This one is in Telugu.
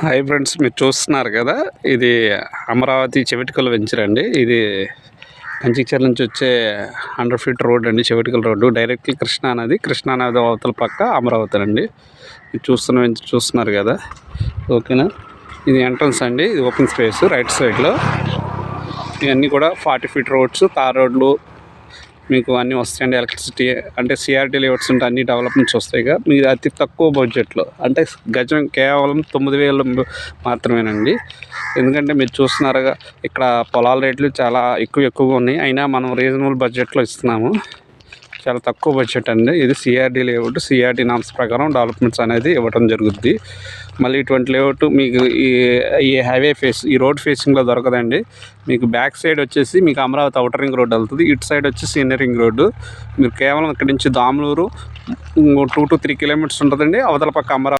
హాయ్ ఫ్రెండ్స్, మీరు చూస్తున్నారు కదా, ఇది అమరావతి చెవిటికల్ వెంచర్ అండి. ఇది కంచికచర్ల నుంచి వచ్చే 100 ఫీట్ రోడ్ అండి. చెవిటికల్ రోడ్డు డైరెక్ట్లీ కృష్ణానది అవతల పక్క అమరావతి అండి. ఇది చూస్తున్నారు కదా, ఓకేనా. ఇది ఎంట్రన్స్ అండి. ఇది ఓపెన్ స్పేస్ రైట్ సైడ్లో. ఇవన్నీ కూడా 40 ఫీట్ రోడ్స్, తార్ రోడ్లు మీకు అన్నీ వస్తాయండి. ఎలక్ట్రిసిటీ అంటే సిఆర్టీ లేఅవుట్స్ ఉంటే అన్ని డెవలప్మెంట్స్ వస్తాయి. మీరు అతి తక్కువ బడ్జెట్లో అంటే గజం కేవలం 9,000 మాత్రమేనండి. ఎందుకంటే మీరు చూస్తున్నారుగా, ఇక్కడ పొలాల రేట్లు చాలా ఎక్కువగా ఉన్నాయి. అయినా మనం రీజనబుల్ బడ్జెట్లో ఇస్తున్నాము. చాలా తక్కువ బడ్జెట్ అండి. ఇది సిఆర్డీ లేఅవుట్. సిఆర్డీ నామ్స్ ప్రకారం డెవలప్మెంట్స్ అనేది ఇవ్వడం జరుగుద్ది. మళ్ళీ ఇటువంటి లేఅవుట్ మీకు ఈ హైవే ఈ రోడ్ ఫేసింగ్లో దొరకదండి. మీకు బ్యాక్ సైడ్ వచ్చేసి మీకు అమరావతి అవుటర్ రింగ్ రోడ్ వెళ్తుంది. ఇటు సైడ్ వచ్చేసి ఇన్నర్ రింగ్ రోడ్డు. మీరు కేవలం ఇక్కడి నుంచి దాములూరు 2 to 3 కిలోమీటర్స్ ఉంటుందండి. అవతల పక్క అమరావతి